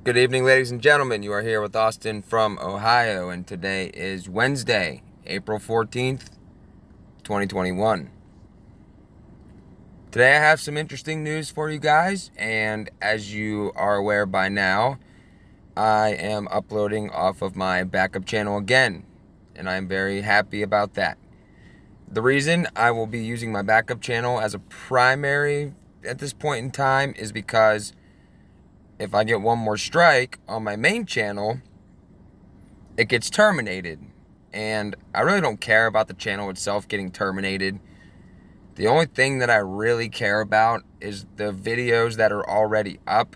Good evening, ladies and gentlemen. You are here with Austin from Ohio, and today is Wednesday, April 14th, 2021. Today I have some interesting news for you guys, and as you are aware by now, I am uploading off of my backup channel again, and I'm very happy about that. The reason I will be using my backup channel as a primary at this point in time is because if I get one more strike on my main channel, it gets terminated. And I really don't care about the channel itself getting terminated. The only thing that I really care about is the videos that are already up.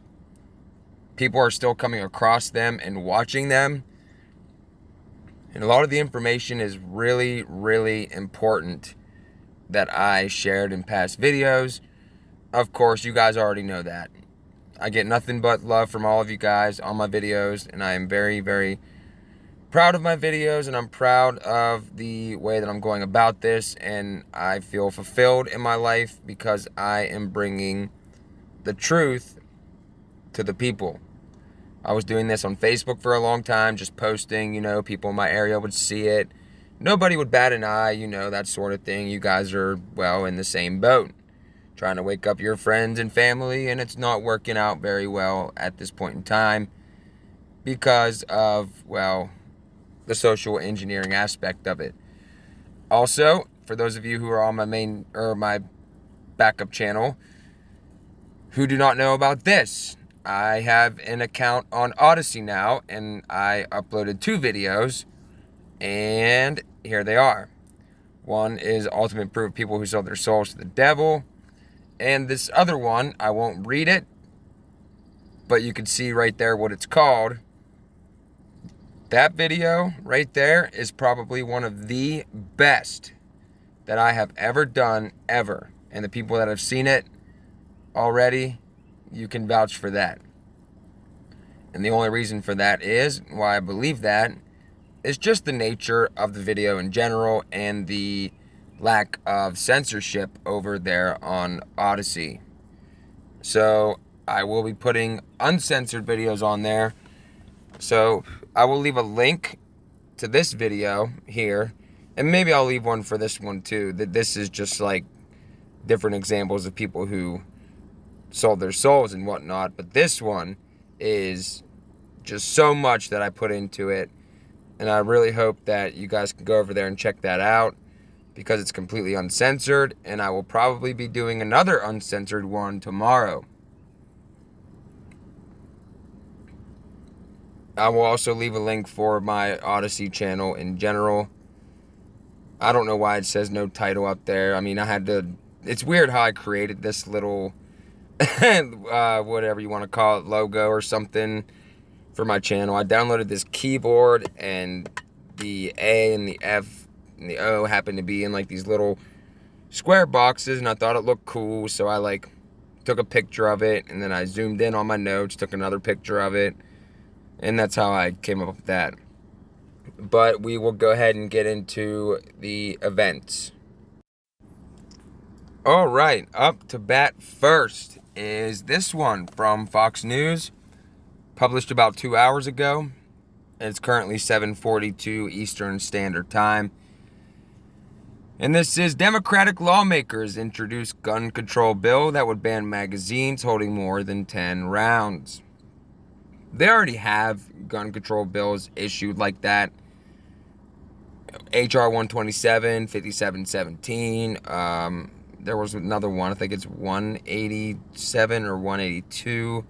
People are still coming across them and watching them. And a lot of the information is really, really important that I shared in past videos. Of course, you guys already know that. I get nothing but love from all of you guys on my videos, and I am very, very proud of my videos, and I'm proud of the way that I'm going about this, and I feel fulfilled in my life because I am bringing the truth to the people. I was doing this on Facebook for a long time, just posting, people in my area would see it. Nobody would bat an eye, that sort of thing. You guys are, well, in the same boat, trying to wake up your friends and family, and it's not working out very well at this point in time because of, well, the social engineering aspect of it. Also, for those of you who are on my backup channel who do not know about this, I have an account on Odysee now, and I uploaded 2 videos, and here they are. One is Ultimate Proof of People Who Sold Their Souls to the Devil, and this other one, I won't read it, but you can see right there what it's called. That video right there is probably one of the best that I have ever done, ever. And the people that have seen it already, you can vouch for that. And the only reason for that is, why I believe that, is just the nature of the video in general and the lack of censorship over there on Odysee. So I will be putting uncensored videos on there. So I will leave a link to this video here, and maybe I'll leave one for this one too. That this is just like different examples of people who sold their souls and whatnot, but this one is just so much that I put into it, and I really hope that you guys can go over there and check that out because it's completely uncensored, and I will probably be doing another uncensored one tomorrow. I will also leave a link for my Odysee channel in general. I don't know why it says no title up there. I mean, it's weird how I created this little, whatever you want to call it, logo or something for my channel. I downloaded this keyboard, and the A and the F and the O happened to be in like these little square boxes, and I thought it looked cool, so I took a picture of it, and then I zoomed in on my notes, took another picture of it, and that's how I came up with that. But we will go ahead and get into the events. All right, up to bat first is this one from Fox News, published about 2 hours ago. It's currently 7:42 Eastern Standard Time. And this is Democratic lawmakers introduce gun control bill that would ban magazines holding more than 10 rounds. They already have gun control bills issued like that. HR 127, 5717. There was another one. I think it's 187 or 182.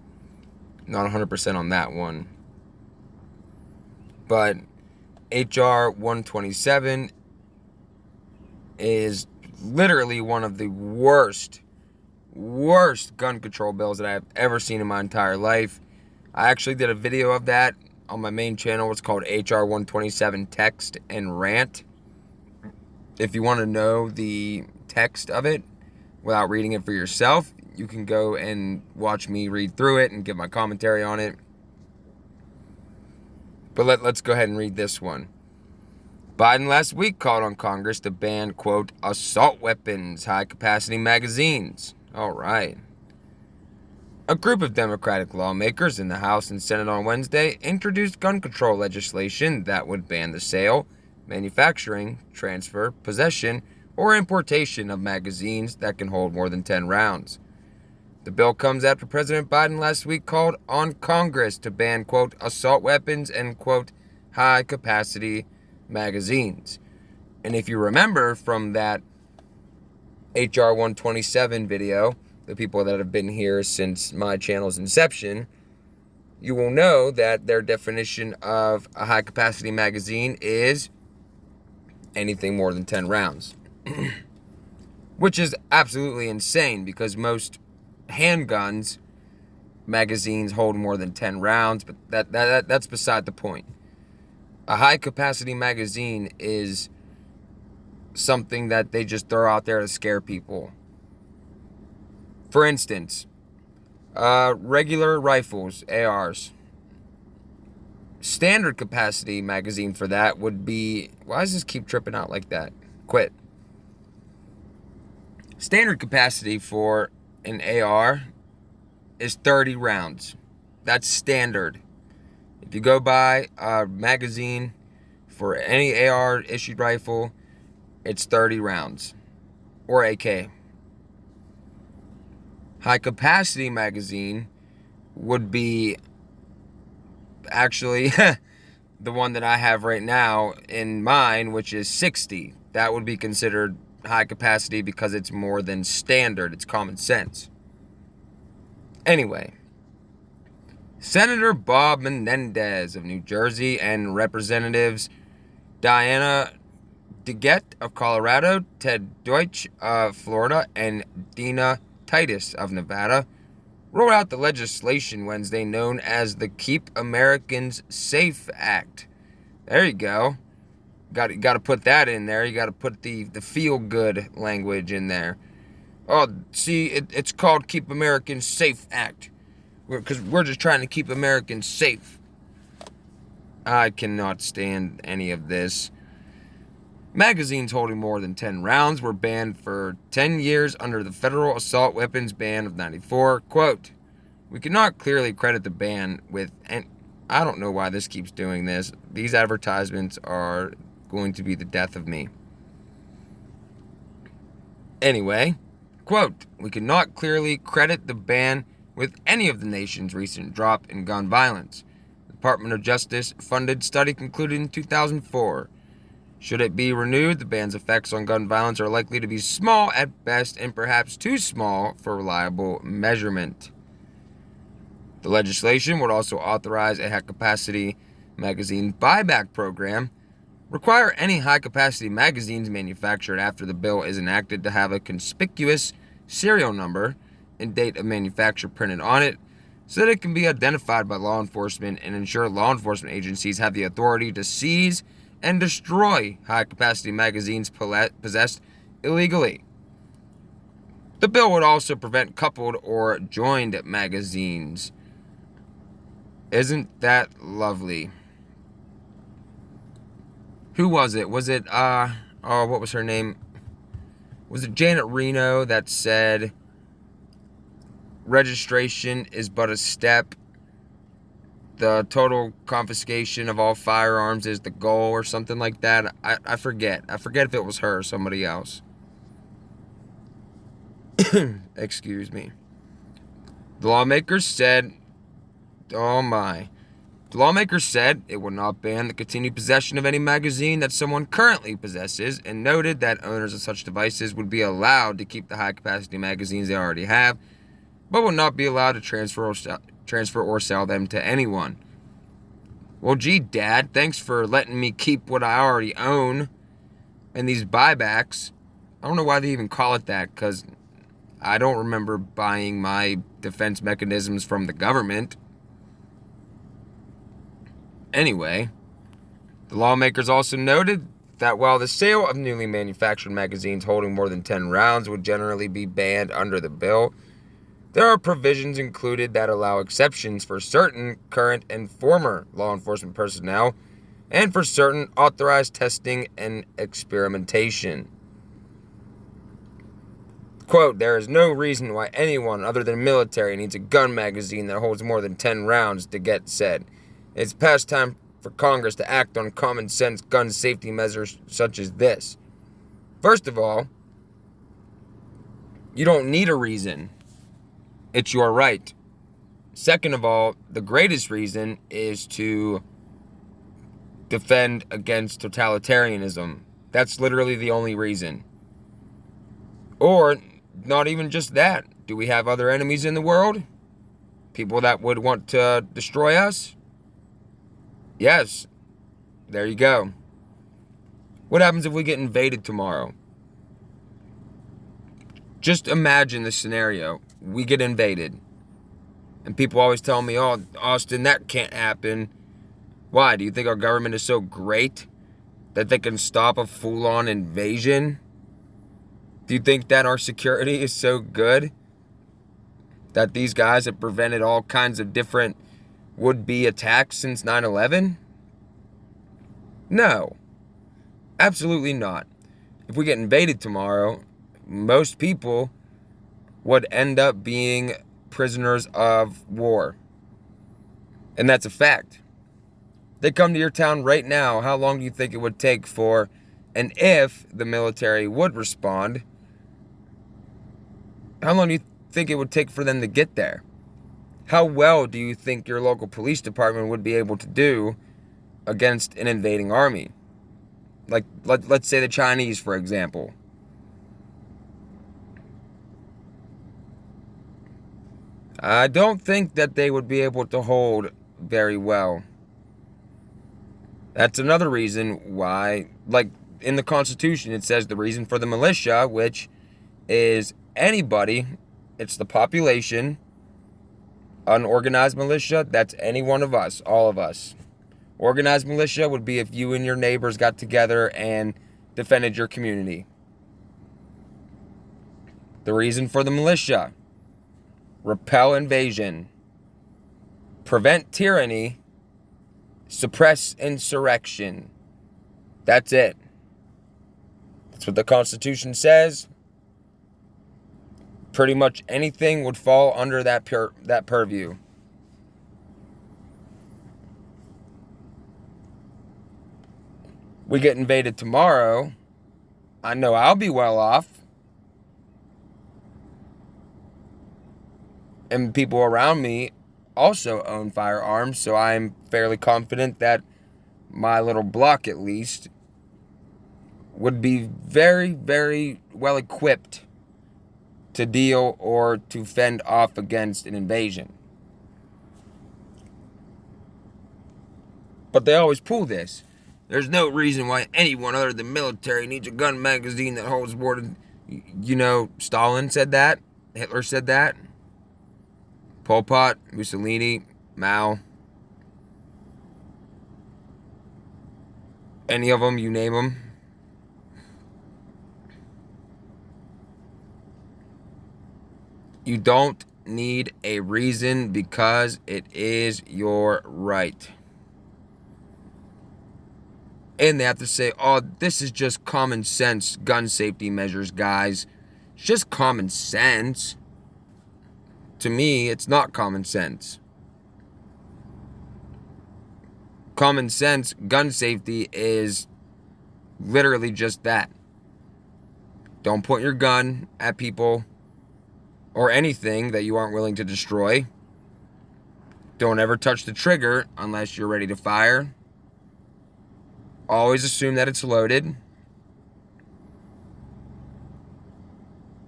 Not 100% on that one. But HR 127 is literally one of the worst gun control bills that I have ever seen in my entire life. I actually did a video of that on my main channel. It's called HR 127 Text and Rant. If you want to know the text of it without reading it for yourself, you can go and watch me read through it and give my commentary on it. But let's go ahead and read this one. Biden last week called on Congress to ban, quote, assault weapons, high-capacity magazines. All right. A group of Democratic lawmakers in the House and Senate on Wednesday introduced gun control legislation that would ban the sale, manufacturing, transfer, possession, or importation of magazines that can hold more than 10 rounds. The bill comes after President Biden last week called on Congress to ban, quote, assault weapons and, quote, high-capacity magazines. And if you remember from that HR 127 video, the people that have been here since my channel's inception, you will know that their definition of a high-capacity magazine is anything more than 10 rounds. Which is absolutely insane because most handguns magazines hold more than 10 rounds, but that's beside the point. A high-capacity magazine is something that they just throw out there to scare people. For instance, regular rifles, ARs. Standard capacity magazine for that would be... Why does this keep tripping out like that? Quit. Standard capacity for an AR is 30 rounds. That's standard. If you go buy a magazine for any AR issued rifle, it's 30 rounds. Or AK. High capacity magazine would be actually the one that I have right now in mine, which is 60. That would be considered high capacity because it's more than standard. It's common sense. Anyway, Senator Bob Menendez of New Jersey and Representatives Diana DeGette of Colorado, Ted Deutsch of Florida, and Dina Titus of Nevada rolled out the legislation Wednesday known as the Keep Americans Safe Act. There you go. Got to put that in there. You got to put the feel-good language in there. Oh, see, it's called Keep Americans Safe Act. Because we're just trying to keep Americans safe. I cannot stand any of this. Magazines holding more than 10 rounds were banned for 10 years under the federal assault weapons ban of 94. Quote, we cannot clearly credit the ban with... And I don't know why this keeps doing this. These advertisements are going to be the death of me. Anyway, quote, we cannot clearly credit the ban with any of the nation's recent drop in gun violence. The Department of Justice funded study concluded in 2004. Should it be renewed, the ban's effects on gun violence are likely to be small at best and perhaps too small for reliable measurement. The legislation would also authorize a high-capacity magazine buyback program, require any high-capacity magazines manufactured after the bill is enacted to have a conspicuous serial number and date of manufacture printed on it so that it can be identified by law enforcement and ensure law enforcement agencies have the authority to seize and destroy high-capacity magazines possessed illegally. The bill would also prevent coupled or joined magazines. Isn't that lovely? Who was it? Was it, what was her name? Was it Janet Reno that said registration is but a step? The total confiscation of all firearms is the goal or something like that. I forget. I forget if it was her or somebody else. Excuse me. The lawmakers said, oh my. The lawmakers said it would not ban the continued possession of any magazine that someone currently possesses and noted that owners of such devices would be allowed to keep the high-capacity magazines they already have, but would not be allowed to transfer or sell them to anyone. Well, gee, Dad, thanks for letting me keep what I already own. And these buybacks, I don't know why they even call it that, because I don't remember buying my defense mechanisms from the government. Anyway, the lawmakers also noted that while the sale of newly manufactured magazines holding more than 10 rounds would generally be banned under the bill, there are provisions included that allow exceptions for certain current and former law enforcement personnel and for certain authorized testing and experimentation. Quote, there is no reason why anyone other than military needs a gun magazine that holds more than 10 rounds, DeGette said. It's past time for Congress to act on common sense gun safety measures such as this. First of all, you don't need a reason. It's your right. Second of all, the greatest reason is to defend against totalitarianism. That's literally the only reason. Or, not even just that. Do we have other enemies in the world? People that would want to destroy us? Yes. There you go. What happens if we get invaded tomorrow? Just imagine the scenario. We get invaded. And people always tell me, oh, Austin, that can't happen. Why? Do you think our government is so great that they can stop a full-on invasion? Do you think that our security is so good that these guys have prevented all kinds of different would-be attacks since 9/11? No. Absolutely not. If we get invaded tomorrow, most people would end up being prisoners of war. And that's a fact. They come to your town right now, how long do you think it would take for, and if the military would respond, how long do you think it would take for them to get there? How well do you think your local police department would be able to do against an invading army? Like, let's say the Chinese, for example. I don't think that they would be able to hold very well. That's another reason why, like in the Constitution, it says the reason for the militia, which is anybody, it's the population. Unorganized militia, that's any one of us, all of us. Organized militia would be if you and your neighbors got together and defended your community. The reason for the militia: repel invasion, prevent tyranny, suppress insurrection. That's it. That's what the Constitution says. Pretty much anything would fall under that purview. We get invaded tomorrow, I know I'll be well off. And people around me also own firearms, so I'm fairly confident that my little block, at least, would be very, very well equipped to deal or to fend off against an invasion. But they always pull this. There's no reason why anyone other than military needs a gun magazine that holds more than... You know, Stalin said that. Hitler said that. Pol Pot, Mussolini, Mao. Any of them, you name them. You don't need a reason because it is your right. And they have to say, oh, this is just common sense gun safety measures, guys. It's just common sense. To me, it's not common sense. Common sense gun safety is literally just that. Don't point your gun at people or anything that you aren't willing to destroy. Don't ever touch the trigger unless you're ready to fire. Always assume that it's loaded.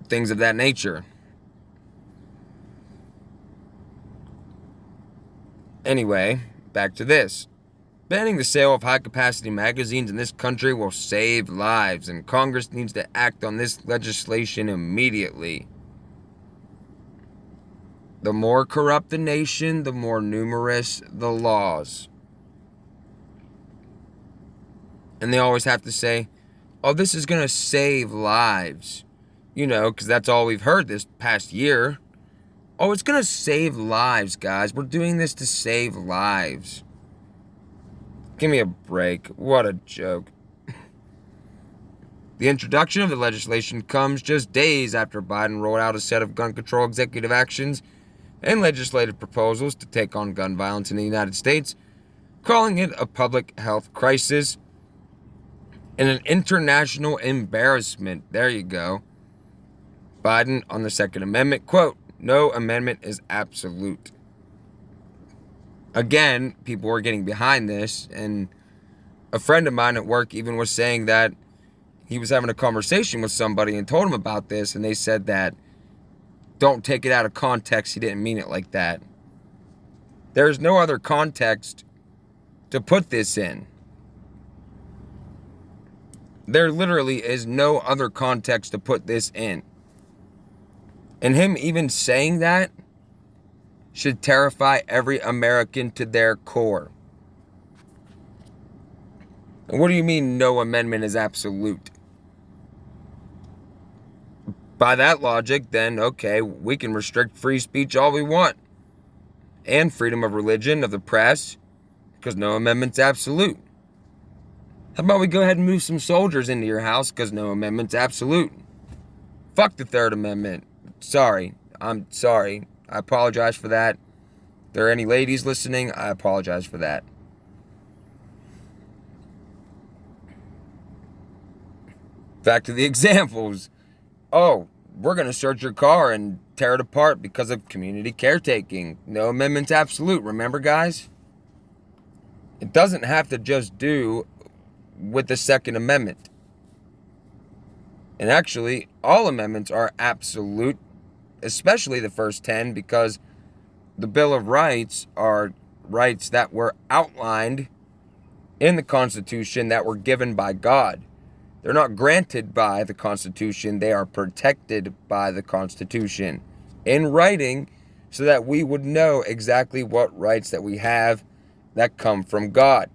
Things of that nature. Anyway, back to this. Banning the sale of high-capacity magazines in this country will save lives, and Congress needs to act on this legislation immediately. The more corrupt the nation, the more numerous the laws. And they always have to say, oh, this is going to save lives. You know, because that's all we've heard this past year. Oh, it's going to save lives, guys. We're doing this to save lives. Give me a break. What a joke. The introduction of the legislation comes just days after Biden rolled out a set of gun control executive actions and legislative proposals to take on gun violence in the United States, calling it a public health crisis and an international embarrassment. There you go. Biden on the Second Amendment, quote, "No amendment is absolute." Again, people were getting behind this, and a friend of mine at work even was saying that he was having a conversation with somebody and told him about this, and they said that don't take it out of context. He didn't mean it like that. There's no other context to put this in. There literally is no other context to put this in. And him even saying that should terrify every American to their core. And what do you mean no amendment is absolute? By that logic, then, okay, we can restrict free speech all we want. And freedom of religion, of the press, because no amendment's absolute. How about we go ahead and move some soldiers into your house because no amendment's absolute? Fuck the Third Amendment. Sorry. I'm sorry. I apologize for that. If there are any ladies listening, I apologize for that. Back to the examples. Oh, we're going to search your car and tear it apart because of community caretaking. No amendment's absolute. Remember, guys? It doesn't have to just do with the Second Amendment. And actually, all amendments are absolute, especially the first 10, because the Bill of Rights are rights that were outlined in the Constitution that were given by God. They're not granted by the Constitution. They are protected by the Constitution in writing so that we would know exactly what rights that we have that come from God.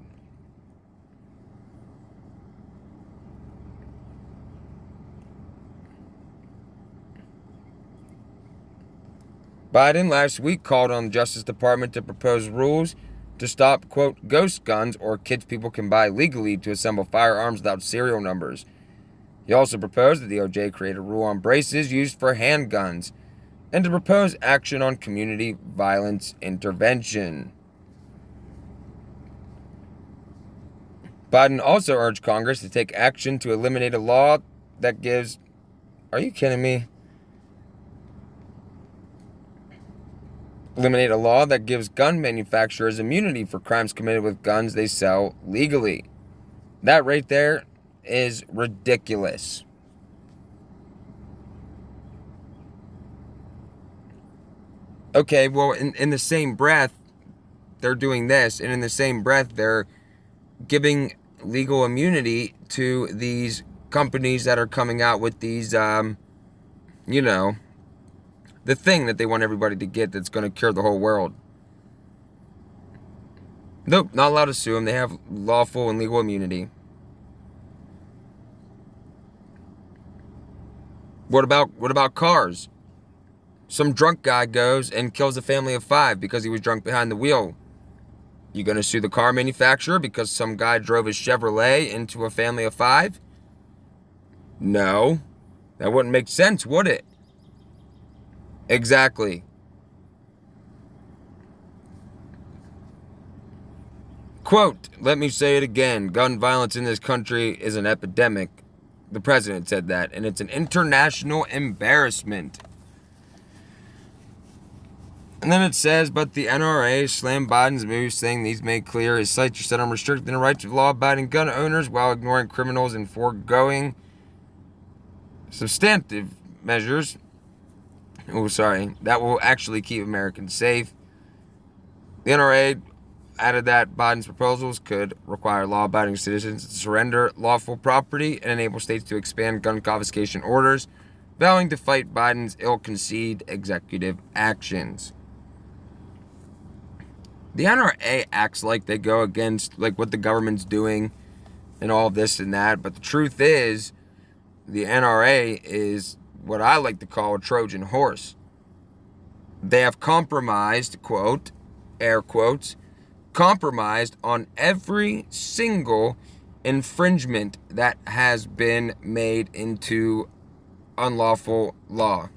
Biden last week called on the Justice Department to propose rules to stop, quote, ghost guns or kits people can buy legally to assemble firearms without serial numbers. He also proposed that the DOJ create a rule on braces used for handguns and to propose action on community violence intervention. Biden also urged Congress to take action to eliminate a law that gives... Are you kidding me? Eliminate a law that gives gun manufacturers immunity for crimes committed with guns they sell legally. That right there is ridiculous. Okay, well, in the same breath, they're doing this, and in the same breath, they're giving legal immunity to these companies that are coming out with these, the thing that they want everybody to get that's going to cure the whole world. Nope, not allowed to sue them. They have lawful and legal immunity. What about cars? Some drunk guy goes and kills a family of 5 because he was drunk behind the wheel. You going to sue the car manufacturer because some guy drove his Chevrolet into a family of 5? No. That wouldn't make sense, would it? Exactly. Quote, let me say it again. Gun violence in this country is an epidemic. The president said that, and it's an international embarrassment. And then it says, but the NRA slammed Biden's move, saying these made clear his sights are set on restricting the rights of law-abiding gun owners while ignoring criminals and foregoing substantive measures that will actually keep Americans safe. The NRA added that Biden's proposals could require law-abiding citizens to surrender lawful property and enable states to expand gun confiscation orders, vowing to fight Biden's ill-conceived executive actions. The NRA acts like they go against like what the government's doing and all this and that, but the truth is the NRA is what I like to call a Trojan horse. They have compromised, air quotes, compromised on every single infringement that has been made into unlawful law.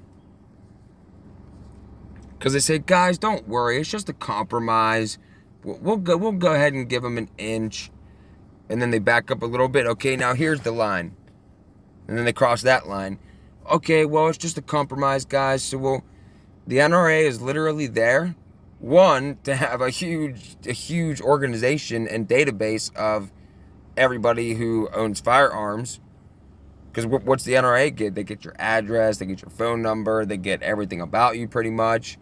Because they say, guys, don't worry, it's just a compromise. We'll go ahead and give them an inch. And then they back up a little bit. Okay, now here's the line. And then they cross that line. Okay, well, it's just a compromise, guys. So the NRA is literally there, one, to have a huge organization and database of everybody who owns firearms. Because what's the NRA get? They get your address, they get your phone number, they get everything about you pretty much.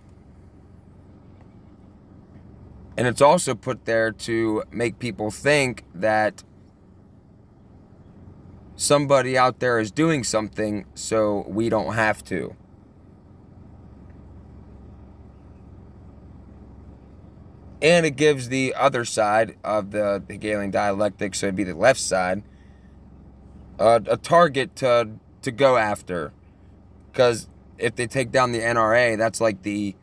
And it's also put there to make people think that somebody out there is doing something so we don't have to. And it gives the other side of the Hegelian dialectic, so it'd be the left side, a target to go after. Because if they take down the NRA, that's like the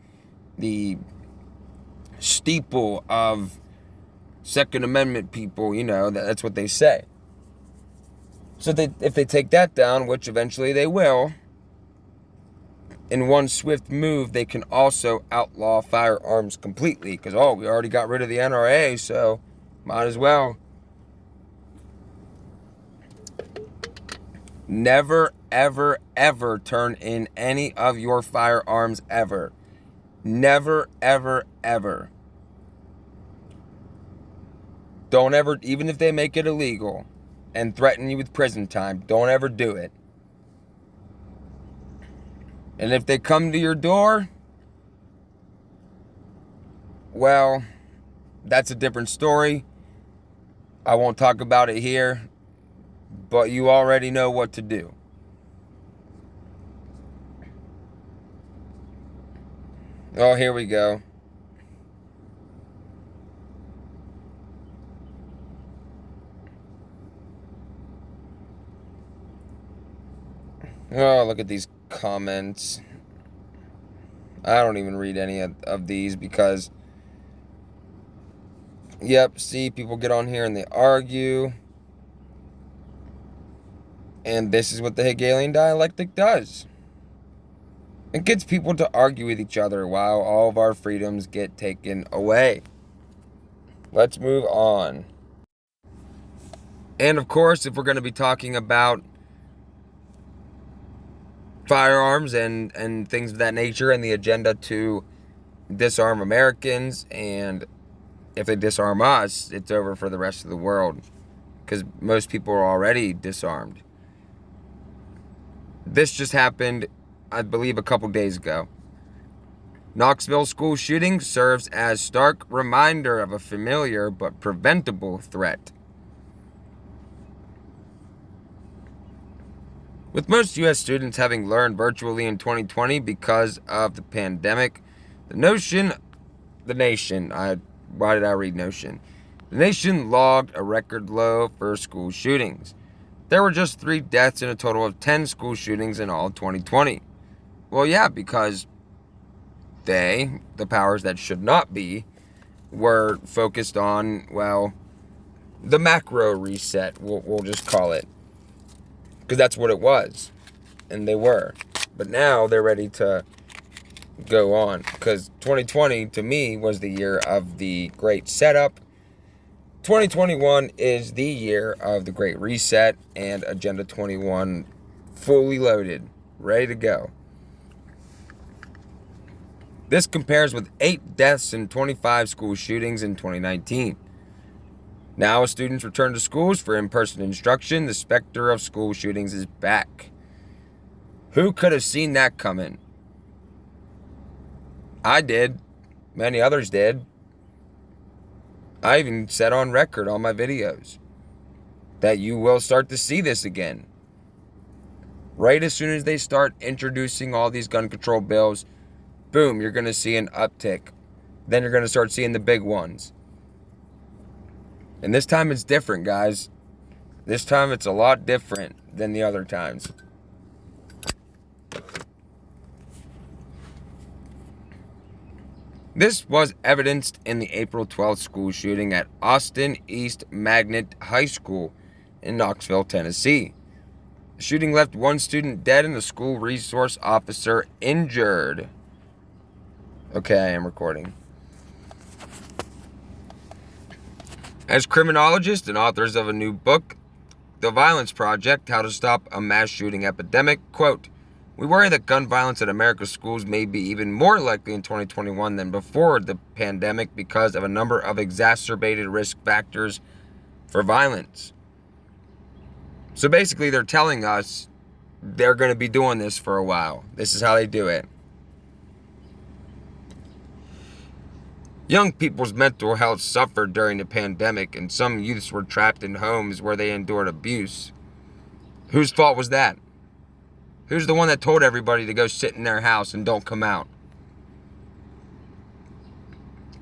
steeple of Second Amendment people, that's what they say. So if they take that down, which eventually they will, in one swift move, they can also outlaw firearms completely. Because, we already got rid of the NRA, so might as well. Never, ever, ever turn in any of your firearms ever. Never, ever, ever. Don't ever, even if they make it illegal and threaten you with prison time, don't ever do it. And if they come to your door, well, that's a different story. I won't talk about it here, but you already know what to do. Oh, here we go. Oh, look at these comments. I don't even read any of these because, see, people get on here and they argue. And this is what the Hegelian dialectic does. It gets people to argue with each other while all of our freedoms get taken away. Let's move on. And of course, if we're going to be talking about firearms and things of that nature and the agenda to disarm Americans, and if they disarm us, it's over for the rest of the world because most people are already disarmed. This just happened, I believe, a couple days ago. Knoxville school shooting serves as stark reminder of a familiar but preventable threat. With most U.S. students having learned virtually in 2020 because of the pandemic, the nation logged a record low for school shootings. There were just 3 deaths in a total of 10 school shootings in all of 2020. Well, yeah, because the powers that should not be, were focused on, the macro reset, we'll just call it. Because that's what it was. And they were. But now they're ready to go on. Because 2020, to me, was the year of the great setup. 2021 is the year of the great reset and Agenda 21 fully loaded. Ready to go. This compares with 8 deaths and 25 school shootings in 2019. Now, as students return to schools for in-person instruction, the specter of school shootings is back. Who could have seen that coming? I did. Many others did. I even said on record on my videos that you will start to see this again. Right as soon as they start introducing all these gun control bills, boom, you're going to see an uptick. Then you're going to start seeing the big ones. And this time it's different, guys. This time it's a lot different than the other times. This was evidenced in the April 12th school shooting at Austin East Magnet High School in Knoxville, Tennessee. The shooting left one student dead and the school resource officer injured. Okay, I am recording. As criminologists and authors of a new book, The Violence Project, How to Stop a Mass Shooting Epidemic, quote, "We worry that gun violence at America's schools may be even more likely in 2021 than before the pandemic because of a number of exacerbated risk factors for violence." So basically, they're telling us they're going to be doing this for a while. This is how they do it. Young people's mental health suffered during the pandemic, and some youths were trapped in homes where they endured abuse. Whose fault was that? Who's the one that told everybody to go sit in their house and don't come out?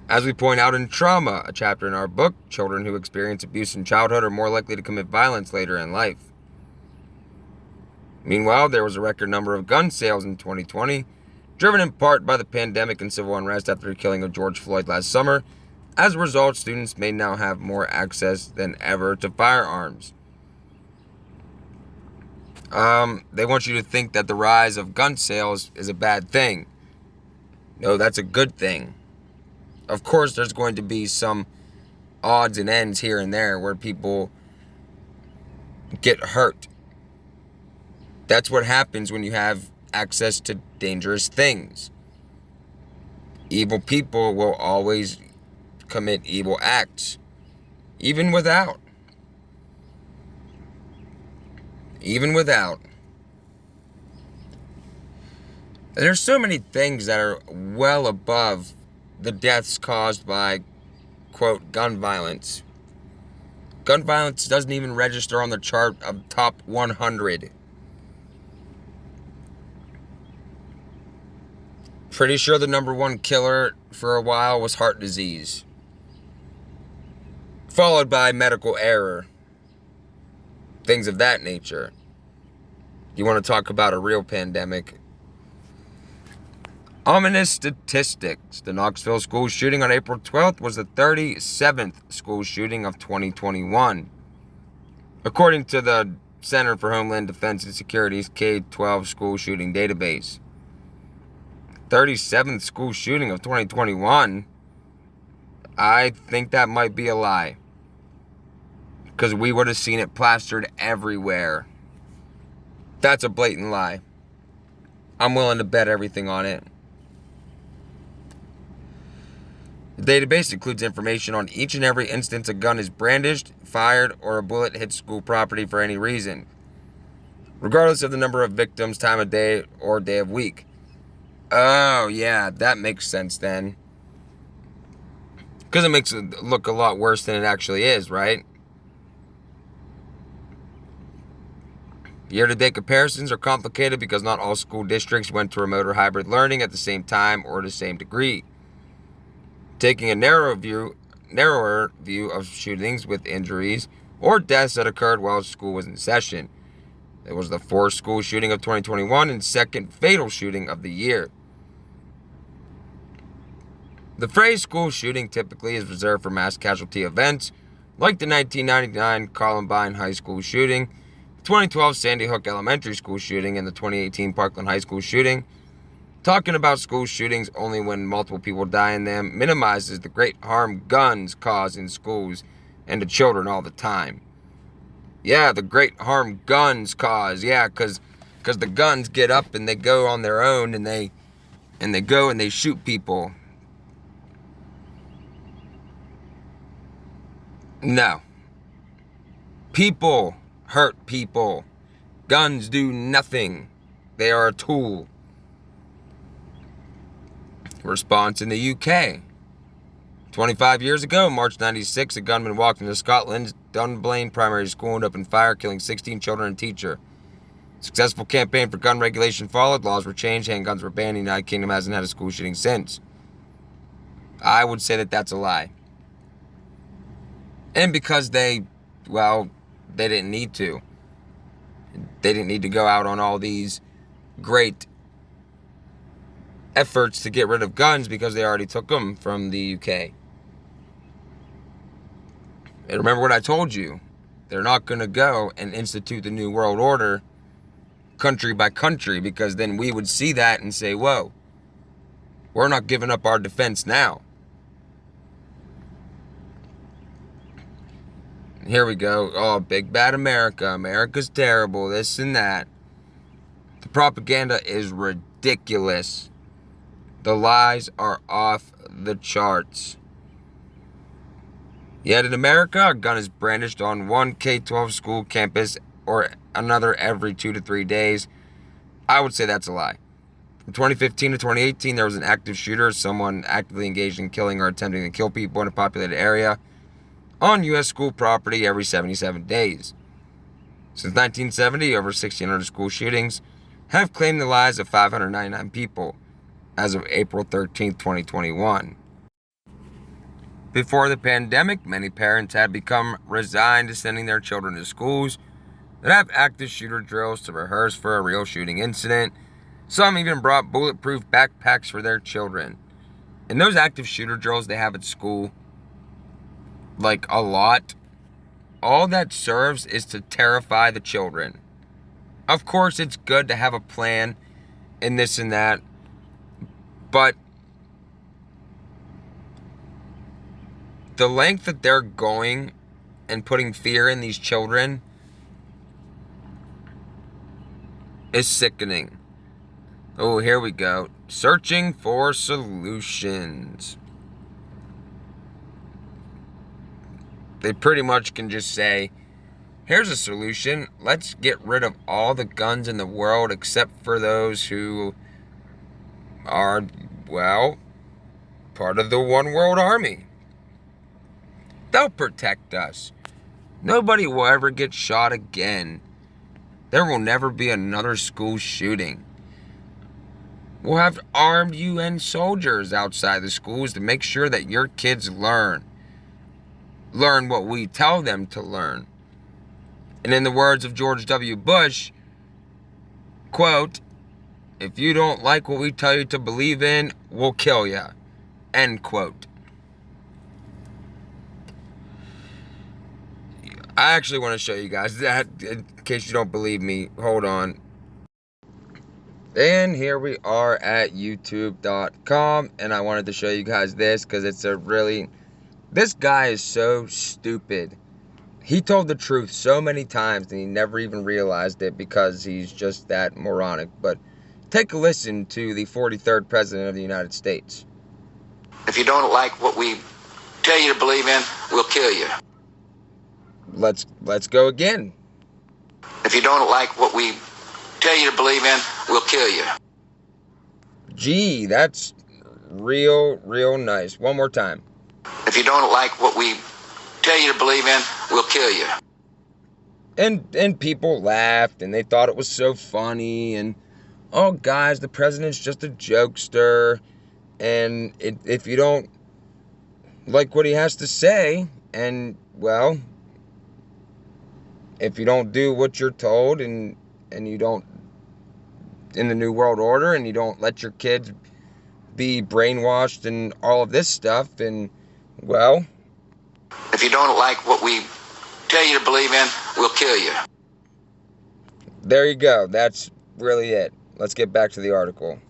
As we point out in Trauma, a chapter in our book, children who experience abuse in childhood are more likely to commit violence later in life. Meanwhile, there was a record number of gun sales in 2020, driven in part by the pandemic and civil unrest after the killing of George Floyd last summer. As a result, students may now have more access than ever to firearms. They want you to think that the rise of gun sales is a bad thing. No, that's a good thing. Of course, there's going to be some odds and ends here and there where people get hurt. That's what happens when you have access to dangerous things. Evil people will always commit evil acts, even without. There's so many things that are well above the deaths caused by, quote, gun violence. Gun violence doesn't even register on the chart of top 100. Pretty sure the number one killer for a while was heart disease, followed by medical error. Things of that nature. You want to talk about a real pandemic? Ominous statistics. The Knoxville school shooting on April 12th was the 37th school shooting of 2021. According to the Center for Homeland Defense and Security's K-12 school shooting database. 37th school shooting of 2021? I think that might be a lie, because we would have seen it plastered everywhere. That's a blatant lie. I'm willing to bet everything on it. The database includes information on each and every instance a gun is brandished, fired, or a bullet hits school property for any reason, regardless of the number of victims, time of day, or day of week. Oh, yeah, that makes sense then. Because it makes it look a lot worse than it actually is, right? Year-to-date comparisons are complicated because not all school districts went to remote or hybrid learning at the same time or to the same degree. Taking a narrower view of shootings with injuries or deaths that occurred while school was in session. It was the fourth school shooting of 2021 and second fatal shooting of the year. The phrase school shooting typically is reserved for mass casualty events like the 1999 Columbine High School shooting, the 2012 Sandy Hook Elementary School shooting, and the 2018 Parkland High School shooting. Talking about school shootings only when multiple people die in them minimizes the great harm guns cause in schools and to children all the time. Yeah, the great harm guns cause. Yeah, because the guns get up and they go on their own and they go and they shoot people. No. People hurt people. Guns do nothing. They are a tool. Response in the UK. 25 years ago, March 96, a gunman walked into Scotland's Dunblane Primary School and opened fire, killing 16 children and a teacher. Successful campaign for gun regulation followed. Laws were changed. Handguns were banned. The United Kingdom hasn't had a school shooting since. I would say that that's a lie. And because they didn't need to. They didn't need to go out on all these great efforts to get rid of guns because they already took them from the UK. And remember what I told you. They're not going to go and institute the New World Order country by country, because then we would see that and say, whoa, we're not giving up our defense now. Here we go. Oh, big bad America. America's terrible. This and that. The propaganda is ridiculous. The lies are off the charts. Yet in America, a gun is brandished on one K-12 school campus or another every 2 to 3 days. I would say that's a lie. From 2015 to 2018, there was an active shooter, someone actively engaged in killing or attempting to kill people in a populated area on U.S. school property every 77 days. Since 1970, over 1,600 school shootings have claimed the lives of 599 people as of April 13, 2021. Before the pandemic, many parents had become resigned to sending their children to schools that have active shooter drills to rehearse for a real shooting incident. Some even brought bulletproof backpacks for their children. And those active shooter drills they have at school, like a lot, all that serves is to terrify the children. Of course, it's good to have a plan and this and that, but the length that they're going and putting fear in these children is sickening. Oh, here we go. Searching for solutions. They pretty much can just say, here's a solution. Let's get rid of all the guns in the world except for those who are, well, part of the one world army. They'll protect us. Nobody will ever get shot again. There will never be another school shooting. We'll have armed UN soldiers outside the schools to make sure that your kids learn what we tell them to learn. And in the words of George W. Bush, quote, if you don't like what we tell you to believe in, we'll kill you, end quote. I actually want to show you guys that, in case you don't believe me. Hold on. And here we are at youtube.com, and I wanted to show you guys this because it's a really... This guy is so stupid. He told the truth so many times and he never even realized it because he's just that moronic. But take a listen to the 43rd President of the United States. If you don't like what we tell you to believe in, we'll kill you. Let's go again. If you don't like what we tell you to believe in, we'll kill you. Gee, that's real nice. One more time. If you don't like what we tell you to believe in, we'll kill you. And people laughed and they thought it was so funny and, oh guys, the president's just a jokester, and if you don't like what he has to say, and well, if you don't do what you're told and you don't, in the New World Order, and you don't let your kids be brainwashed and all of this stuff, and well, if you don't like what we tell you to believe in, we'll kill you. There you go. That's really it. Let's get back to the article.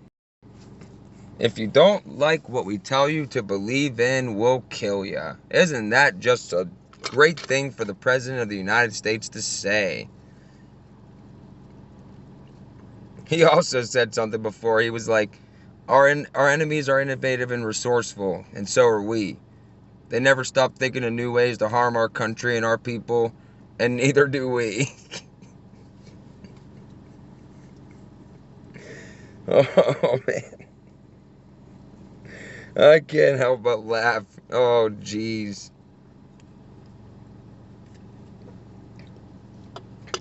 If you don't like what we tell you to believe in, we'll kill you. Isn't that just a great thing for the President of the United States to say? He also said something before. He was like, our enemies are innovative and resourceful, and so are we. They never stop thinking of new ways to harm our country and our people, and neither do we. Oh, man. I can't help but laugh. Oh, jeez.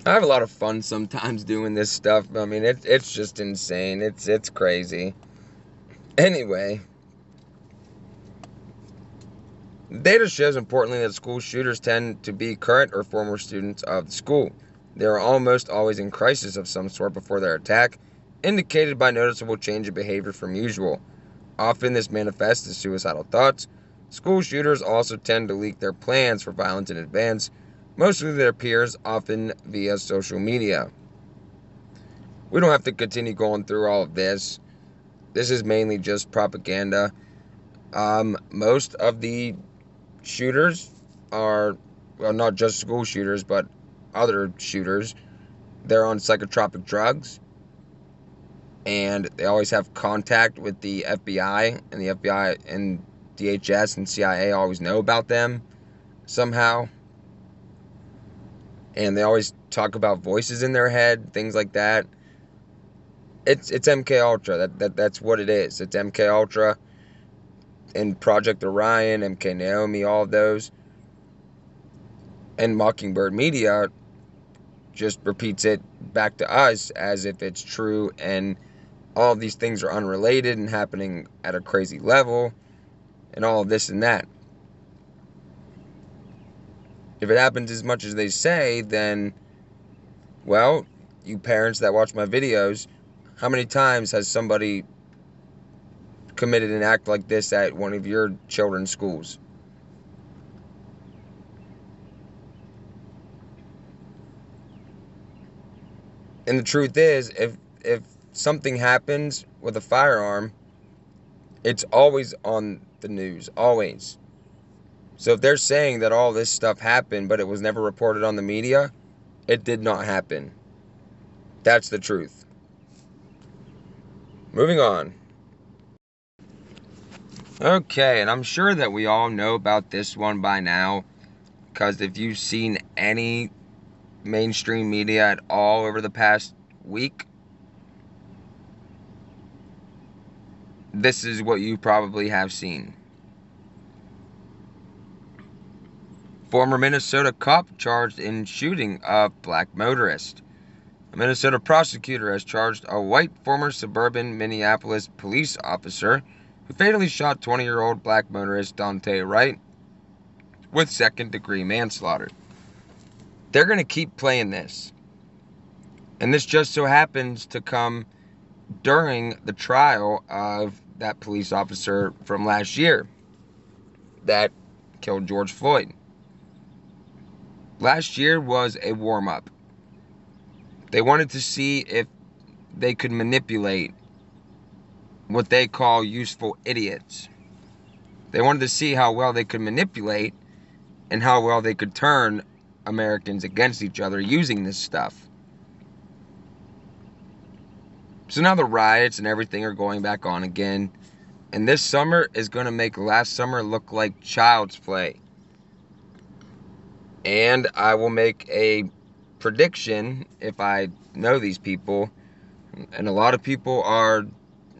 I have a lot of fun sometimes doing this stuff. I mean, it's just insane. It's crazy. Anyway. Data shows, importantly, that school shooters tend to be current or former students of the school. They are almost always in crisis of some sort before their attack, indicated by noticeable change in behavior from usual. Often this manifests as suicidal thoughts. School shooters also tend to leak their plans for violence in advance, mostly their peers, often via social media. We don't have to continue going through all of this. This is mainly just propaganda. Most of the shooters are, well, not just school shooters, but other shooters. They're on psychotropic drugs, and they always have contact with the FBI, and the FBI and DHS and CIA always know about them somehow. And they always talk about voices in their head, things like that. It's MK Ultra. That's what it is. It's MK Ultra and Project Orion, MK Naomi, all of those. And Mockingbird Media just repeats it back to us as if it's true, and all of these things are unrelated and happening at a crazy level, and all of this and that. If it happens as much as they say, then, well, you parents that watch my videos, how many times has somebody committed an act like this at one of your children's schools? And the truth is, if something happens with a firearm, it's always on the news, always. So if they're saying that all this stuff happened, but it was never reported on the media, it did not happen. That's the truth. Moving on. Okay, and I'm sure that we all know about this one by now, because if you've seen any mainstream media at all over the past week, this is what you probably have seen. Former Minnesota cop charged in shooting of black motorist. A Minnesota prosecutor has charged a white former suburban Minneapolis police officer who fatally shot 20-year-old black motorist Dante Wright with second-degree manslaughter. They're going to keep playing this. And this just so happens to come during the trial of that police officer from last year that killed George Floyd. Last year was a warm-up. They wanted to see if they could manipulate what they call useful idiots. They wanted to see how well they could manipulate and how well they could turn Americans against each other using this stuff. So now the riots and everything are going back on again. And this summer is going to make last summer look like child's play. And I will make a prediction, if I know these people, and a lot of people are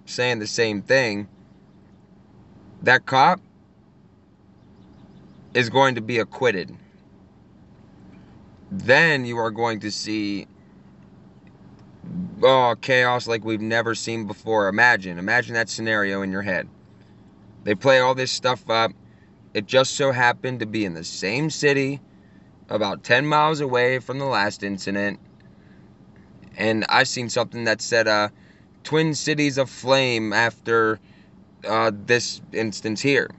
saying the same thing, that cop is going to be acquitted. Then you are going to see chaos like we've never seen before. Imagine that scenario in your head. They play all this stuff up. It just so happened to be in the same city, about 10 miles away from the last incident. And I seen something that said Twin Cities aflame after this instance here.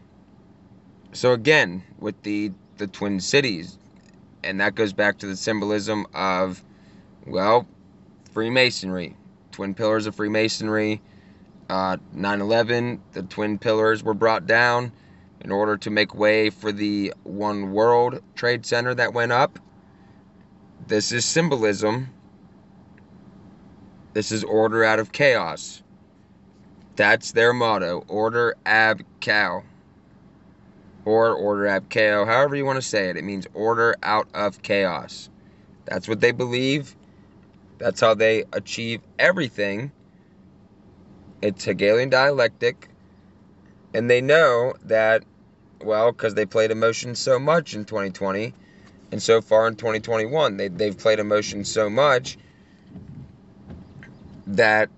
So again, with the Twin Cities, and that goes back to the symbolism of, well, Freemasonry, twin pillars of Freemasonry. 9/11, the twin pillars were brought down in order to make way for the One World Trade Center that went up. This is symbolism. This is order out of chaos. That's their motto, order ab chao. Or order ab chao, however you want to say it. It means order out of chaos. That's what they believe. That's how they achieve everything. It's Hegelian dialectic. And they know that, well, because they played emotion so much in 2020 and so far in 2021. They've played emotion so much that,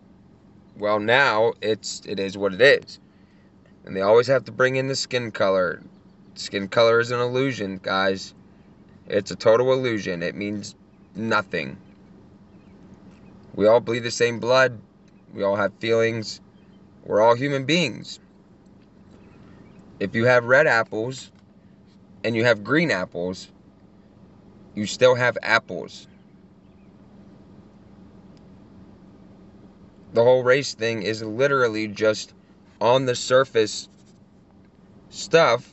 well, now it is what it is. And they always have to bring in the skin color. Skin color is an illusion, guys. It's a total illusion. It means nothing. We all bleed the same blood. We all have feelings. We're all human beings. If you have red apples and you have green apples, You still have apples. The whole race thing is literally just on the surface stuff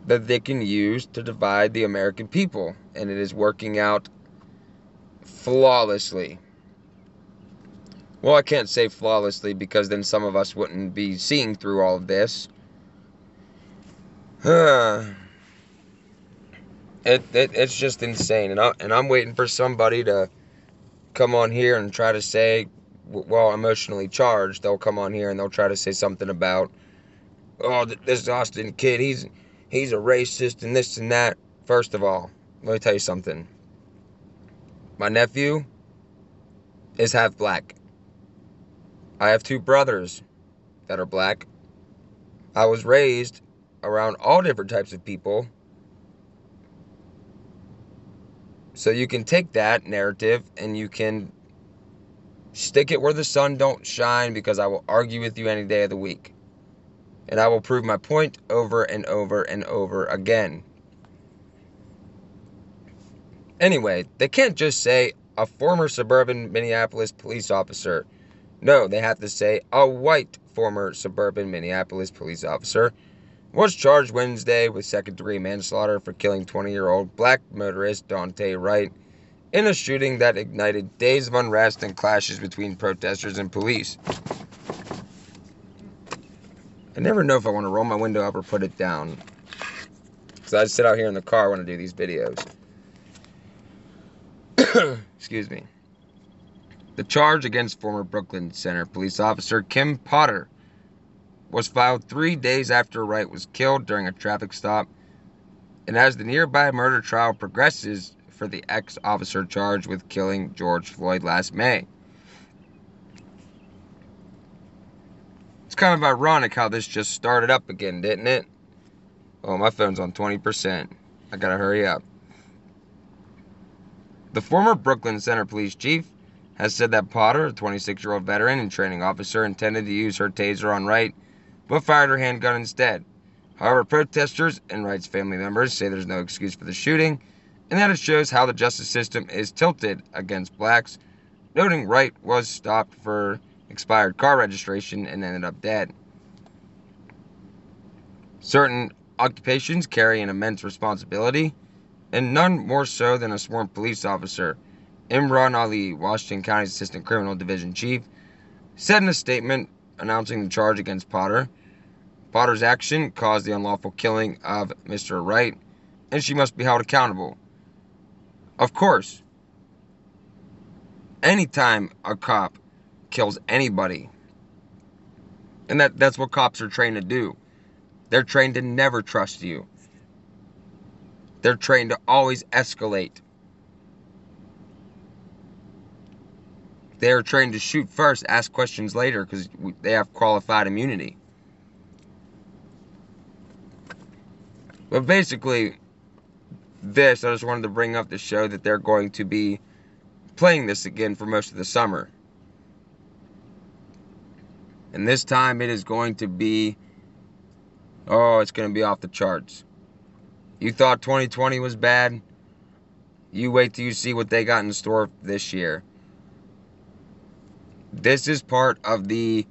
that they can use to divide the American people. And it is working out flawlessly. Well, I can't say flawlessly because then some of us wouldn't be seeing through all of this. It's just insane. And I'm waiting for somebody to come on here and try to say, well, emotionally charged, they'll come on here and they'll try to say something about, oh, this Austin kid, he's a racist and this and that. First of all, let me tell you something. My nephew is half black. I have two brothers that are black. I was raised around all different types of people. So you can take that narrative and you can stick it where the sun don't shine, because I will argue with you any day of the week. And I will prove my point over and over and over again. Anyway, they can't just say a former suburban Minneapolis police officer. No, they have to say a white former suburban Minneapolis police officer was charged Wednesday with second-degree manslaughter for killing 20-year-old black motorist Dante Wright in a shooting that ignited days of unrest and clashes between protesters and police. I never know if I want to roll my window up or put it down, because I sit out here in the car when I do these videos. Excuse me. The charge against former Brooklyn Center police officer Kim Potter was filed 3 days after Wright was killed during a traffic stop, and as the nearby murder trial progresses for the ex-officer charged with killing George Floyd last May. It's kind of ironic how this just started up again, didn't it? Oh, my phone's on 20%. I gotta hurry up. The former Brooklyn Center police chief has said that Potter, a 26-year-old veteran and training officer, intended to use her taser on Wright, but fired her handgun instead. However, protesters and Wright's family members say there's no excuse for the shooting, and that it shows how the justice system is tilted against blacks, noting Wright was stopped for expired car registration and ended up dead. Certain occupations carry an immense responsibility, and none more so than a sworn police officer. Imran Ali, Washington County's Assistant Criminal Division Chief, said in a statement announcing the charge against Potter, Potter's action caused the unlawful killing of Mr. Wright, and she must be held accountable. Of course, anytime a cop kills anybody, and that's what cops are trained to do. They're trained to never trust you. They're trained to always escalate. They're trained to shoot first, ask questions later, because they have qualified immunity. But basically, I just wanted to bring up to show that they're going to be playing this again for most of the summer. And this time it is going to be, it's going to be off the charts. You thought 2020 was bad? You wait till you see what they got in store this year. This is part of the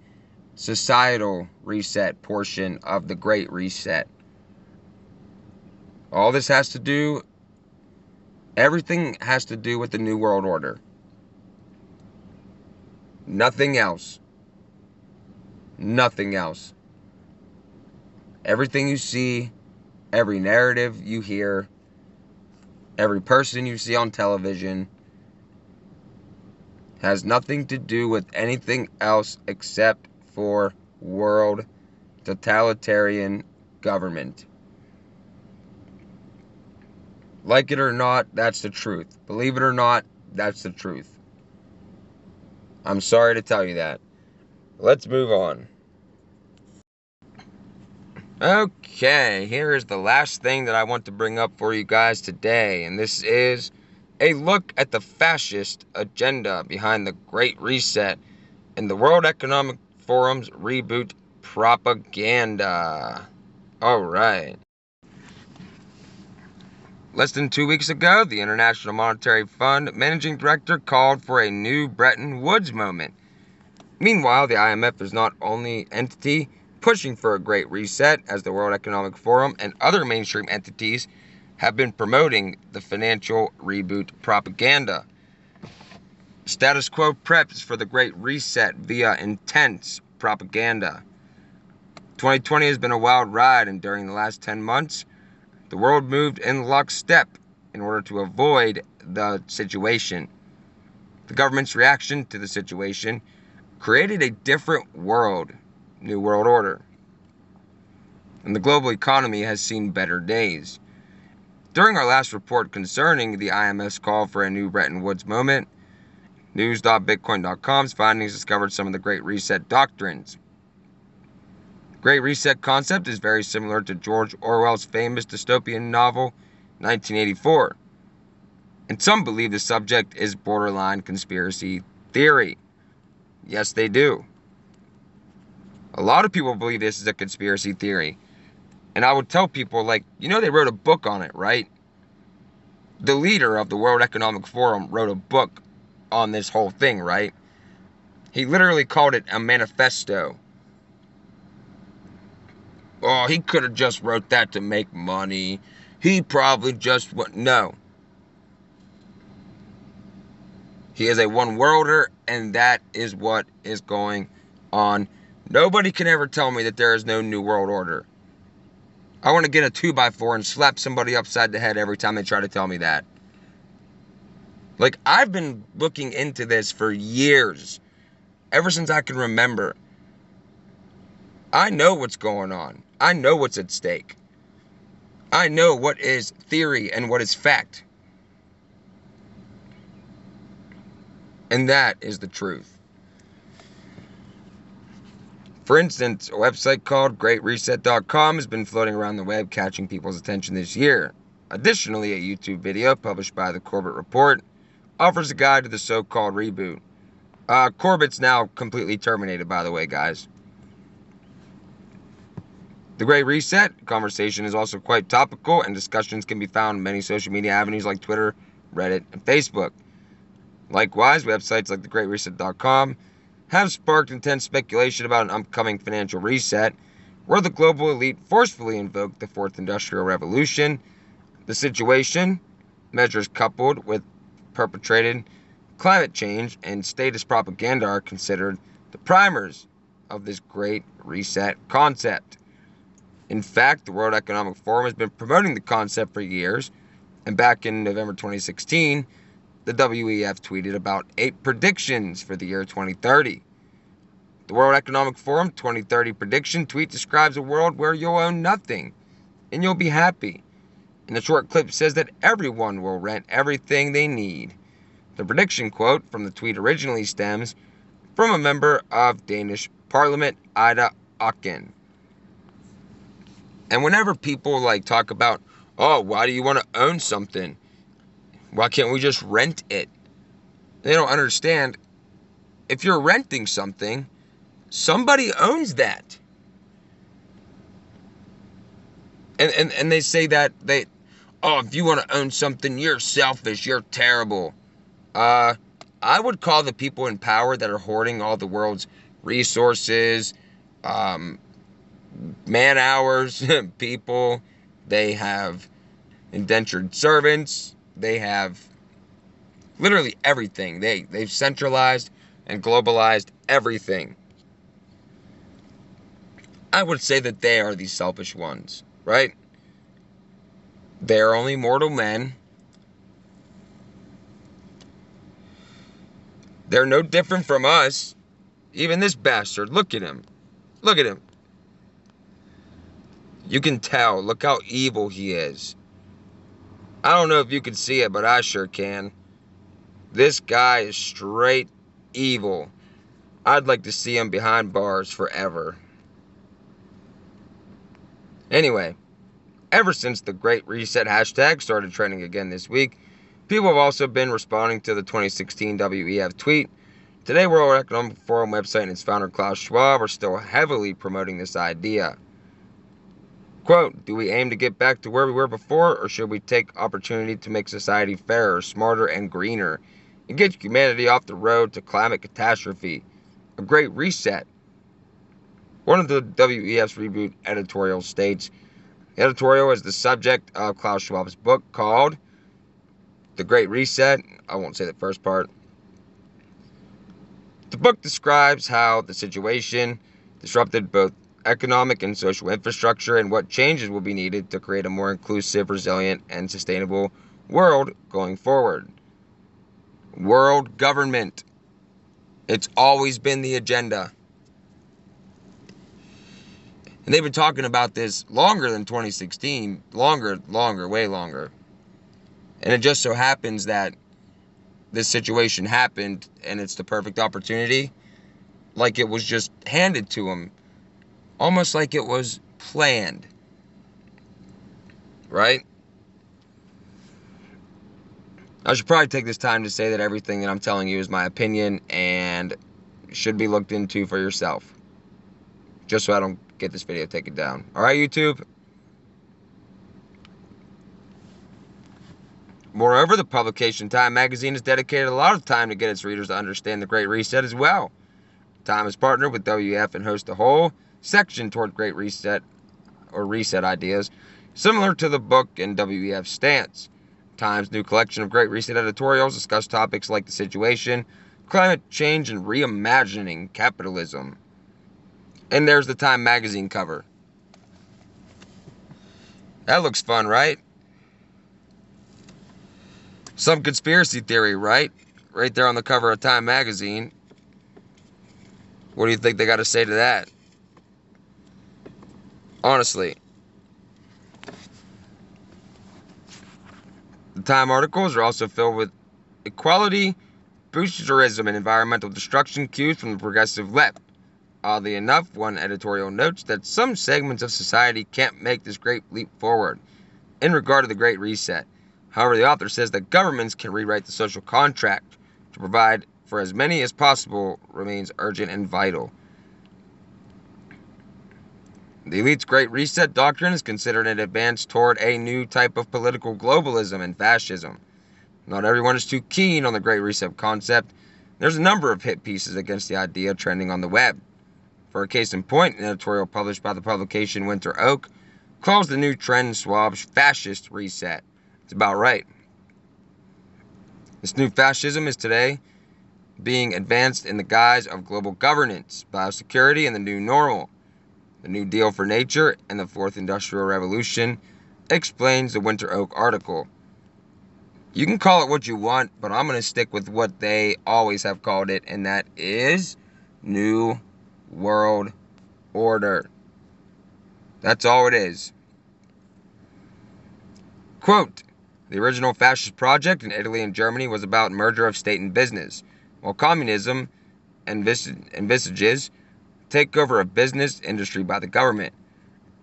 societal reset portion of the Great Reset. All this has to do, everything has to do with the New World Order. Nothing else. Nothing else. Everything you see, every narrative you hear, every person you see on television has nothing to do with anything else except for world totalitarian government. Like it or not, that's the truth. Believe it or not, that's the truth. I'm sorry to tell you that. Let's move on. Okay, here is the last thing that I want to bring up for you guys today, and this is a look at the fascist agenda behind the Great Reset and the World Economic Forum's reboot propaganda. Alright. Less than 2 weeks ago, the International Monetary Fund Managing Director called for a new Bretton Woods moment. Meanwhile, the IMF is not only entity pushing for a great reset, as the World Economic Forum and other mainstream entities have been promoting the financial reboot propaganda. Status quo preps for the Great Reset via intense propaganda. 2020 has been a wild ride, and during the last 10 months, the world moved in lockstep in order to avoid the situation. The government's reaction to the situation created a different world, New World Order. And the global economy has seen better days. During our last report concerning the IMF's call for a new Bretton Woods moment, news.bitcoin.com's findings discovered some of the Great Reset doctrines. The Great Reset concept is very similar to George Orwell's famous dystopian novel, 1984. And some believe the subject is borderline conspiracy theory. Yes, they do. A lot of people believe this is a conspiracy theory. And I would tell people, they wrote a book on it, right? The leader of the World Economic Forum wrote a book on this whole thing, right? He literally called it a manifesto. Oh, he could have just wrote that to make money. He probably just no. He is a one-worlder, and that is what is going on. Nobody can ever tell me that there is no New World Order. I want to get a 2x4 and slap somebody upside the head every time they try to tell me that. I've been looking into this for years. Ever since I can remember. I know what's going on. I know what's at stake. I know what is theory and what is fact. And that is the truth. For instance, a website called GreatReset.com has been floating around the web, catching people's attention this year. Additionally, a YouTube video published by the Corbett Report offers a guide to the so-called reboot. Corbett's now completely terminated, by the way, guys. The Great Reset conversation is also quite topical, and discussions can be found in many social media avenues like Twitter, Reddit, and Facebook. Likewise, websites like thegreatreset.com have sparked intense speculation about an upcoming financial reset, where the global elite forcefully invoked the Fourth Industrial Revolution. The situation, measures coupled with perpetrated climate change and statist propaganda, are considered the primers of this Great Reset concept. In fact, the World Economic Forum has been promoting the concept for years, and back in November 2016, the WEF tweeted about 8 predictions for the year 2030. The World Economic Forum 2030 prediction tweet describes a world where you'll own nothing, and you'll be happy. And the short clip says that everyone will rent everything they need. The prediction quote from the tweet originally stems from a member of Danish Parliament, Ida Auken. And whenever people talk about, oh, why do you want to own something? Why can't we just rent it? They don't understand. If you're renting something, somebody owns that. And they say that if you want to own something, you're selfish, you're terrible. I would call the people in power that are hoarding all the world's resources, man hours, people. They have indentured servants. They have literally everything. They've centralized and globalized everything. I would say that they are the selfish ones, right? They are only mortal men. They're no different from us. Even this bastard, look at him. Look at him. You can tell. Look how evil he is. I don't know if you can see it, but I sure can. This guy is straight evil. I'd like to see him behind bars forever. Anyway, ever since the Great Reset hashtag started trending again this week, people have also been responding to the 2016 WEF tweet. Today, World Economic Forum website and its founder Klaus Schwab are still heavily promoting this idea. Quote, do we aim to get back to where we were before, or should we take opportunity to make society fairer, smarter, and greener, and get humanity off the road to climate catastrophe? A great reset. One of the WEF's reboot editorials states, the editorial is the subject of Klaus Schwab's book called The Great Reset. I won't say the first part. The book describes how the situation disrupted both economic and social infrastructure and what changes will be needed to create a more inclusive, resilient, and sustainable world going forward. World government. It's always been the agenda. And they've been talking about this longer than 2016. Longer, way longer. And it just so happens that this situation happened and it's the perfect opportunity. Like it was just handed to them. Almost like it was planned. Right? I should probably take this time to say that everything that I'm telling you is my opinion and should be looked into for yourself. Just so I don't get this video taken down. Alright, YouTube? Moreover, the publication Time Magazine has dedicated a lot of time to get its readers to understand the Great Reset as well. Time has partnered with WEF and hosts a whole section toward Great Reset or Reset ideas, similar to the book and WEF's stance. Time's new collection of Great Reset editorials discuss topics like the situation, climate change, and reimagining capitalism. And there's the Time Magazine cover. That looks fun, right? Some conspiracy theory, right? Right there on the cover of Time Magazine. What do you think they got to say to that? Honestly. The Time articles are also filled with equality, boosterism, and environmental destruction cues from the progressive left. Oddly enough, one editorial notes that some segments of society can't make this great leap forward in regard to the Great Reset. However, the author says that governments can rewrite the social contract to provide for as many as possible remains urgent and vital. The elite's Great Reset doctrine is considered an advance toward a new type of political globalism and fascism. Not everyone is too keen on the Great Reset concept. There's a number of hit pieces against the idea trending on the web. For a case in point, an editorial published by the publication Winter Oak calls the new trend Schwab's Fascist Reset. It's about right. This new fascism is today being advanced in the guise of global governance, biosecurity, and the new normal. The New Deal for Nature and the Fourth Industrial Revolution explains the Winter Oak article. You can call it what you want, but I'm going to stick with what they always have called it, and that is New World Order. That's all it is. Quote, the original fascist project in Italy and Germany was about merger of state and business, while communism envisages takeover of business industry by the government,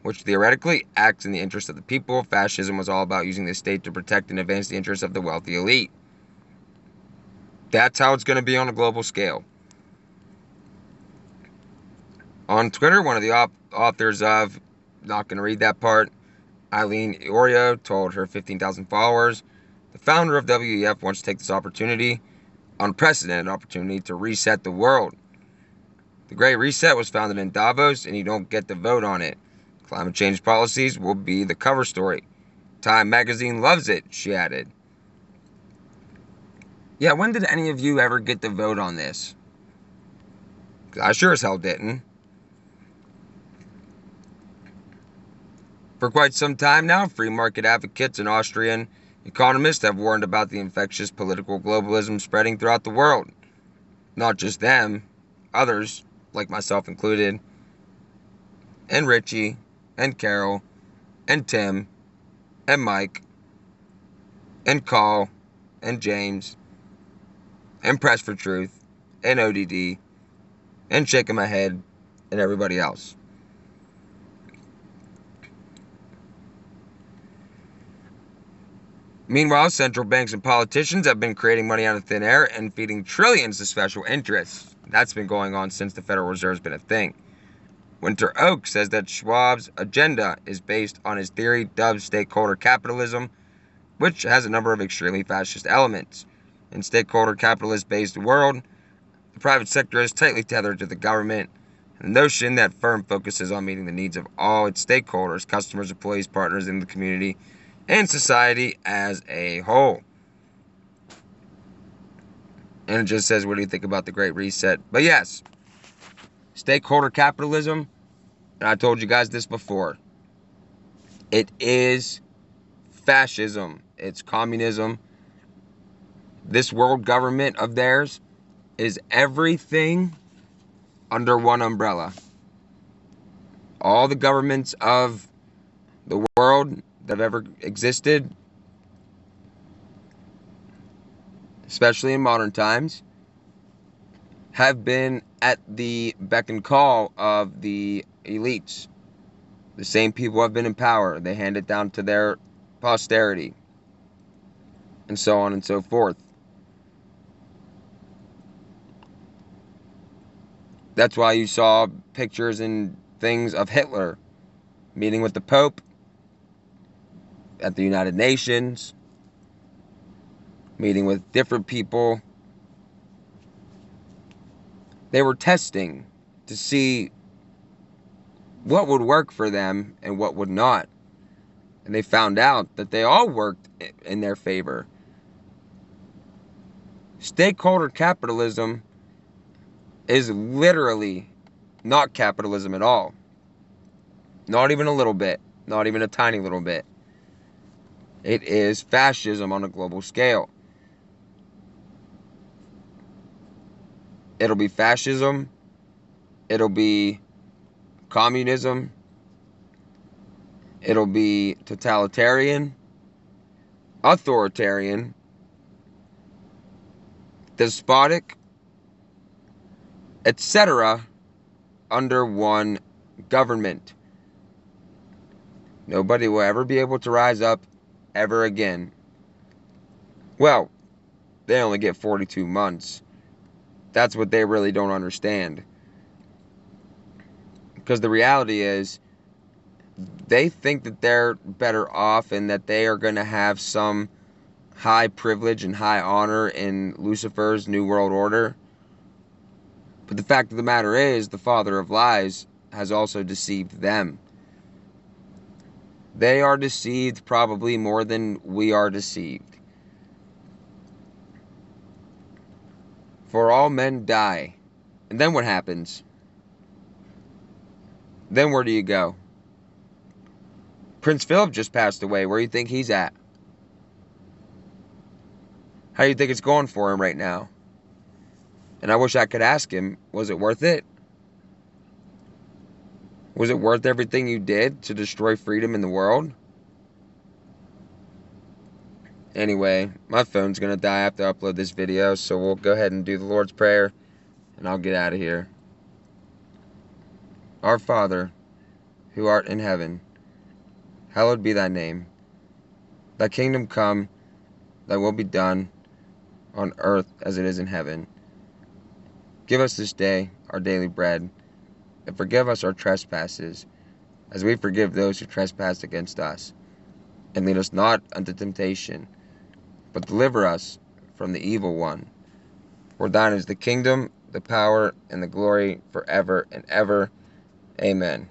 which theoretically acts in the interest of the people. Fascism was all about using the state to protect and advance the interests of the wealthy elite. That's how it's going to be on a global scale. On Twitter, one of the authors of, not going to read that part, Eileen Iorio, told her 15,000 followers, the founder of WEF wants to take this opportunity, unprecedented opportunity, to reset the world. The Great Reset was founded in Davos, and you don't get to vote on it. Climate change policies will be the cover story. Time Magazine loves it, she added. Yeah, when did any of you ever get to vote on this? 'Cause I sure as hell didn't. For quite some time now, free market advocates and Austrian economists have warned about the infectious political globalism spreading throughout the world. Not just them, others, like myself included, and Richie, and Carol, and Tim, and Mike, and Carl, and James, and Press for Truth, and ODD, and Shaking My Head, and everybody else. Meanwhile, central banks and politicians have been creating money out of thin air and feeding trillions to special interests. That's been going on since the Federal Reserve's been a thing. Winter Oak says that Schwab's agenda is based on his theory dubbed stakeholder capitalism, which has a number of extremely fascist elements. In stakeholder capitalist-based world, the private sector is tightly tethered to the government, and the notion that firm focuses on meeting the needs of all its stakeholders, customers, employees, partners in the community, and society as a whole. And it just says, what do you think about the Great Reset? But yes, stakeholder capitalism, and I told you guys this before, it is fascism. It's communism. This world government of theirs is everything under one umbrella. All the governments of the world that have ever existed, especially in modern times, have been at the beck and call of the elites. The same people have been in power. They hand it down to their posterity, and so on and so forth. That's why you saw pictures and things of Hitler meeting with the Pope at the United Nations, meeting with different people. They were testing to see what would work for them and what would not. And they found out that they all worked in their favor. Stakeholder capitalism is literally not capitalism at all. Not even a little bit. Not even a tiny little bit. It is fascism on a global scale. It'll be fascism. It'll be communism. It'll be totalitarian, authoritarian, despotic, etc. under one government. Nobody will ever be able to rise up ever again. Well, they only get 42 months. That's what they really don't understand. Because the reality is, they think that they're better off and that they are going to have some high privilege and high honor in Lucifer's New World Order. But the fact of the matter is, the father of lies has also deceived them. They are deceived probably more than we are deceived. For all men die. And then what happens? Then where do you go? Prince Philip just passed away. Where do you think he's at? How do you think it's going for him right now? And I wish I could ask him, was it worth it? Was it worth everything you did to destroy freedom in the world? Anyway, my phone's going to die after I upload this video, so we'll go ahead and do the Lord's Prayer, and I'll get out of here. Our Father, who art in heaven, hallowed be thy name. Thy kingdom come, thy will be done, on earth as it is in heaven. Give us this day our daily bread, and forgive us our trespasses, as we forgive those who trespass against us. And lead us not unto temptation, but deliver us from the evil one. For thine is the kingdom, the power, and the glory forever and ever. Amen.